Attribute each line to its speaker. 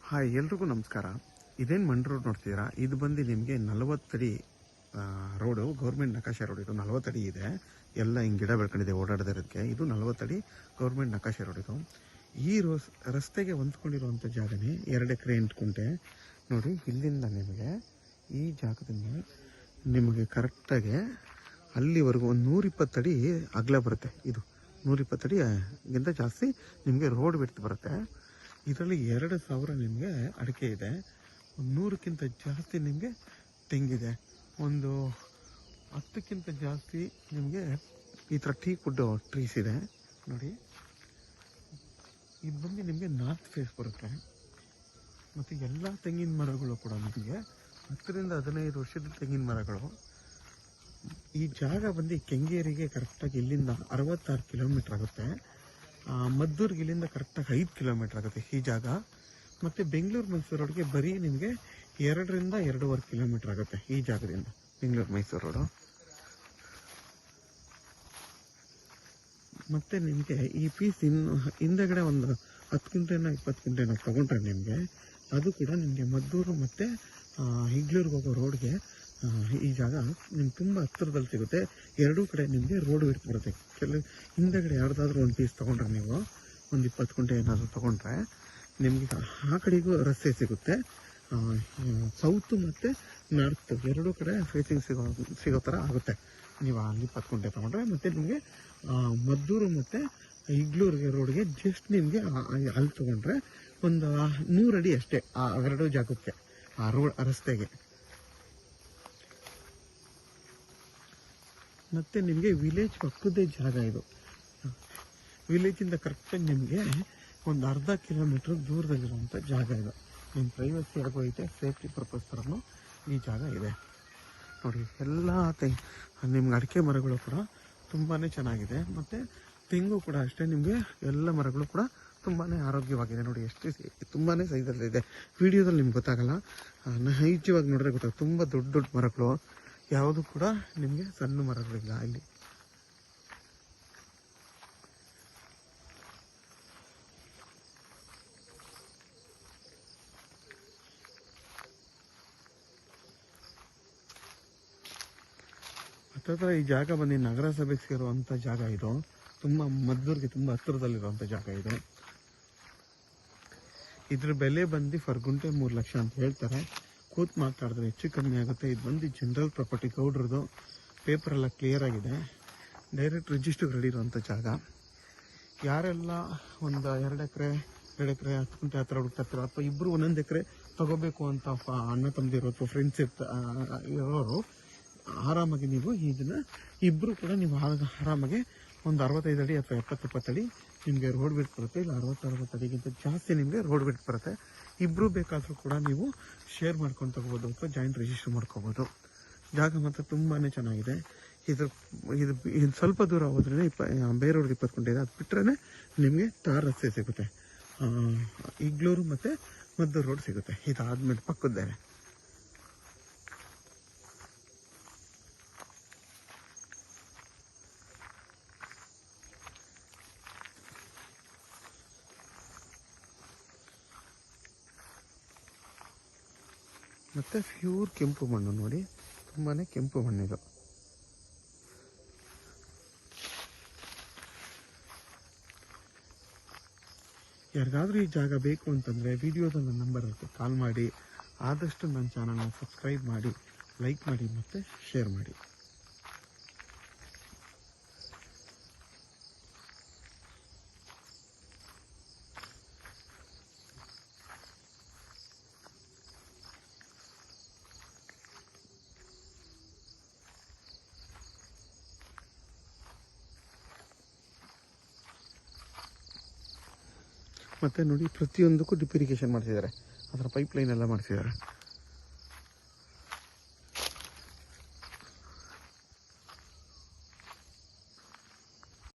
Speaker 1: Hi, ಎಲ್ರಿಗೂ ನಮಸ್ಕಾರ. ಇದೇನು ಮಂಡ್ ರೋಡ್ ನೋಡ್ತಿದ್ದೀರಾ? ಇದು ಬಂದು ನಿಮಗೆ 40 ಅಡಿ ರೋಡು, ಗೌರ್ಮೆಂಟ್ ನಕಾಶೆ ರೋಡ್. ಇದು 40 ಅಡಿ ಇದೆ. ಎಲ್ಲ ಹಿಂಗೆ ಗಿಡ ಬೆಳ್ಕೊಂಡಿದೆ ಓಡಾಡೋದಕ್ಕೆ. ಇದು 40 ಅಡಿ ಗೌರ್ಮೆಂಟ್ ನಕಾಶೆ ರೋಡ್. ಇದು ಈ ರಸ್ತೆಗೆ ಹೊಂದ್ಕೊಂಡಿರುವಂಥ ಜಾಗನೇ 2 ಎಕರೆ 8 ಗುಂಟೆ. ನೋಡಿ, ಇಲ್ಲಿಂದ ನಿಮಗೆ ಈ ಜಾಗದಿಂದ ನಿಮಗೆ ಕರೆಕ್ಟಾಗಿ ಅಲ್ಲಿವರೆಗೂ ಒಂದು 120 ಅಡಿ ಅಗಲ ಬರುತ್ತೆ. ಇದು 120 ಅಡಿಗಿಂತ ಜಾಸ್ತಿ ನಿಮಗೆ ರೋಡ್ ಬಿಡ್ತು ಬರುತ್ತೆ. ಇದರಲ್ಲಿ 2,000 ನಿಮಗೆ ಅಡಿಕೆ ಇದೆ, 100ಕ್ಕಿಂತ ಜಾಸ್ತಿ ನಿಮಗೆ ತೆಂಗಿದೆ, ಒಂದು 10ಕ್ಕಿಂತ ಜಾಸ್ತಿ ನಿಮಗೆ ಈ ಥರ ಟೀ ಕುಡ್ ಟ್ರೀಸ್ ಇದೆ. ನೋಡಿ, ಇದು ಬಂದು ನಿಮಗೆ ನಾರ್ತ್ ಫೇಸ್ ಬರುತ್ತೆ. ಮತ್ತು ಎಲ್ಲ ತೆಂಗಿನ ಮರಗಳು ಕೂಡ ನಿಮಗೆ 10 ರಿಂದ 15 ವರ್ಷದ ತೆಂಗಿನ ಮರಗಳು. ಈ ಜಾಗ ಬಂದು ಕೆಂಗೇರಿಗೆ ಕರೆಕ್ಟಾಗಿ ಇಲ್ಲಿಂದ 66 ಕಿಲೋಮೀಟ್ರ್ ಆಗುತ್ತೆ. ಮದ್ದೂರಿಗೆ ಇಲ್ಲಿಂದ ಕರೆಕ್ಟಾಗಿ 5 ಕಿಲೋಮೀಟ್ರ್ ಆಗುತ್ತೆ ಈ ಜಾಗ. ಮತ್ತು ಬೆಂಗಳೂರು ಮೈಸೂರು ರೋಡ್ಗೆ ಬರೀ ನಿಮಗೆ 2 ರಿಂದ 2.5 ಕಿಲೋಮೀಟ್ರ್ ಆಗುತ್ತೆ ಈ ಜಾಗದಿಂದ ಬೆಂಗಳೂರು ಮೈಸೂರು ರೋಡು. ಮತ್ತು ನಿಮಗೆ ಈ ಪೀಸ್ ಹಿಂದೆಗಡೆ ಒಂದು 10 ಗುಂಟೆನೋ 20 ಗುಂಟೆನೋ ತೊಗೊಂಡ್ರೆ ನಿಮಗೆ ಅದು ಕೂಡ ನಿಮಗೆ ಮದ್ದೂರು ಮತ್ತು ಹಿಗ್ಲೂರಿಗೆ ಹೋಗೋ ರೋಡ್ಗೆ ಈ ಜಾಗ ನಿಮ್ಗೆ ತುಂಬ ಹತ್ತಿರದಲ್ಲಿ ಸಿಗುತ್ತೆ. ಎರಡೂ ಕಡೆ ನಿಮಗೆ ರೋಡ್ ಬಿಟ್ಟು ಬರುತ್ತೆ. ಹಿಂದೆಗಡೆ ಯಾವುದಾದ್ರೂ ಒಂದು ಪೀಸ್ ತೊಗೊಂಡ್ರೆ ನೀವು ಒಂದು 20 ಗುಂಟೆ ಏನಾದರೂ ತೊಗೊಂಡ್ರೆ ನಿಮಗೆ ಆ ಕಡೆಗೂ ರಸ್ತೆ ಸಿಗುತ್ತೆ. ಸೌತು ಮತ್ತು ನಾರ್ತ್ ಎರಡೂ ಕಡೆ ಫೇಸಿಂಗ್ ಸಿಗೋ ಥರ ಆಗುತ್ತೆ ನೀವು ಅಲ್ಲಿ 20 ಗುಂಟೆ ತೊಗೊಂಡ್ರೆ. ಮತ್ತು ನಿಮಗೆ ಮದ್ದೂರು ಮತ್ತು ಹಿಗ್ಲೂರಿಗೆ ರೋಡ್ಗೆ ಜಸ್ಟ್ ನಿಮಗೆ ಅಲ್ಲಿ ತೊಗೊಂಡ್ರೆ ಒಂದು 100 ಅಡಿ ಅಷ್ಟೇ ಆ ಎರಡೂ ಜಾಗಕ್ಕೆ, ಆ ರಸ್ತೆಗೆ. ಮತ್ತು ನಿಮಗೆ ವಿಲೇಜ್ ಪಕ್ಕದೇ ಜಾಗ ಇದು. ವಿಲೇಜಿಂದ ಕರೆಕ್ಟಾಗಿ ನಿಮಗೆ ಒಂದು ಅರ್ಧ ಕಿಲೋಮೀಟ್ರ್ ದೂರದಲ್ಲಿರುವಂಥ ಜಾಗ ಇದು. ನಿಮ್ಮ ಪ್ರೈವಸಿ ಆಗೋ ಐತೆ, ಸೇಫ್ಟಿ ಪರ್ಪಸ್ ಥರನೂ ಈ ಜಾಗ ಇದೆ. ನೋಡಿ, ಎಲ್ಲ ನಿಮ್ಗೆ ಅಡಿಕೆ ಮರಗಳು ಕೂಡ ತುಂಬಾ ಚೆನ್ನಾಗಿದೆ. ಮತ್ತು ತೆಂಗು ಕೂಡ ಅಷ್ಟೇ, ನಿಮಗೆ ಎಲ್ಲ ಮರಗಳು ಕೂಡ ತುಂಬಾ ಆರೋಗ್ಯವಾಗಿದೆ. ನೋಡಿ, ಎಷ್ಟು ತುಂಬಾ ಸೈಜಲ್ಲಿದೆ. ವಿಡಿಯೋದಲ್ಲಿ ನಿಮ್ಗೆ ಗೊತ್ತಾಗಲ್ಲ, ನೈಜವಾಗಿ ನೋಡಿದ್ರೆ ಗೊತ್ತಾಗುತ್ತೆ. ತುಂಬ ದೊಡ್ಡ ದೊಡ್ಡ ಮರಗಳು, ಯಾವುದು ಕೂಡ ನಿಮಗೆ ಸಣ್ಣ ಮರಗಳಿಲ್ಲ ಇಲ್ಲಿ. ಹತ್ತಿರ ಈ ಜಾಗ ಬಂದು ನಗರಸಭೆಗೆ ಸೇರುವಂಥ ಜಾಗ ಇದು. ತುಂಬ ಮದ್ದೂರಿಗೆ ತುಂಬ ಹತ್ತಿರದಲ್ಲಿರುವಂಥ ಜಾಗ ಇದು. ಇದ್ರ ಬೆಲೆ ಬಂದು ಫರ್ ಗುಂಟೆ 3 ಲಕ್ಷ ಅಂತ ಹೇಳ್ತಾರೆ. ಕೂತ್ ಮಾತಾಡಿದ್ರೆ ಹೆಚ್ಚು ಕಮ್ಮಿ ಆಗುತ್ತೆ. ಇದು ಬಂದು ಜನರಲ್ ಪ್ರಾಪರ್ಟಿ, ಗೌಡ್ರದ್ದು. ಪೇಪರೆಲ್ಲ ಕ್ಲಿಯರ್ ಆಗಿದೆ. ಡೈರೆಕ್ಟ್ ರಿಜಿಸ್ಟರ್ಗೆ ರೆಡಿ ಇರುವಂಥ ಜಾಗ. ಯಾರೆಲ್ಲ ಒಂದು 2 ಎಕರೆ 10 ಗುಂಟೆ ಆ ಥರ ಹುಡುಕ್ತಾಯಿರ್ತಾರೆ, ಅಥವಾ ಇಬ್ಬರು 1 ಎಕರೆ ತೊಗೋಬೇಕು ಅಂತ ಅಣ್ಣ ತಮ್ಮದಿರೋ ಅಥವಾ ಫ್ರೆಂಡ್ಸ್ ಇರೋರು ಆರಾಮಾಗಿ ನೀವು ಇದನ್ನು ಇಬ್ಬರು ಕೂಡ ನೀವು ಆರಾಮಾಗಿ ಒಂದು 65 ಅಡಿ ಅಥವಾ 70-70 ಅಡಿ ನಿಮಗೆ ರೋಡ್ ಬಿಟ್ಟು ಬರುತ್ತೆ. ಇಲ್ಲ 60-60 ಅಡಿಗಿಂತ ಜಾಸ್ತಿ ನಿಮಗೆ ರೋಡ್ ಬಿಟ್ಟು ಬರುತ್ತೆ. ಇಬ್ಬರು ಬೇಕಾದರೂ ಕೂಡ ನೀವು ಶೇರ್ ಮಾಡ್ಕೊಂಡು ತಗೋಬೋದು ಅಥವಾ ಜಾಯಿಂಟ್ ರಿಜಿಸ್ಟರ್ ಮಾಡ್ಕೋಬೋದು. ಜಾಗ ಮಾತ್ರ ತುಂಬಾ ಚೆನ್ನಾಗಿದೆ. ಇದು ಸ್ವಲ್ಪ ದೂರ ಹೋದ್ರೇ ಬೇರೆಯವ್ರಿಗೆ 20 ಗುಂಟೆ ಇದೆ. ಅದು ಬಿಟ್ಟರೆ ನಿಮಗೆ ತಾರ್ ರಸ್ತೆ ಸಿಗುತ್ತೆ, ಹಿಗ್ಲೂರು ಮತ್ತು ಮದ್ದೂರು ರೋಡ್ ಸಿಗುತ್ತೆ. ಇದಾದ್ಮೇಲೆ ಪಕ್ಕದ್ದೇ. ಮತ್ತು ಪ್ಯೂರ್ ಕೆಂಪು ಮಣ್ಣು. ನೋಡಿ, ತುಂಬಾ ಕೆಂಪು ಮಣ್ಣಿದು. ಯಾರಿಗಾದ್ರೂ ಈ ಜಾಗ ಬೇಕು ಅಂತಂದರೆ ವಿಡಿಯೋದಲ್ಲಿ ನನ್ನ ನಂಬರ್ ಇರುತ್ತೆ, ಕಾಲ್ ಮಾಡಿ. ಆದಷ್ಟು ನನ್ನ ಚಾನಲ್ನ ಸಬ್ಸ್ಕ್ರೈಬ್ ಮಾಡಿ, ಲೈಕ್ ಮಾಡಿ ಮತ್ತು ಶೇರ್ ಮಾಡಿ. ಮತ್ತು ನೋಡಿ, ಪ್ರತಿಯೊಂದಕ್ಕೂ ಡ್ರಿಪ್ ಇರಿಗೇಷನ್ ಮಾಡ್ತಿದ್ದಾರೆ. ಅದರ ಪೈಪ್ ಲೈನ್ ಎಲ್ಲ ಮಾಡ್ತಿದ್ದಾರೆ.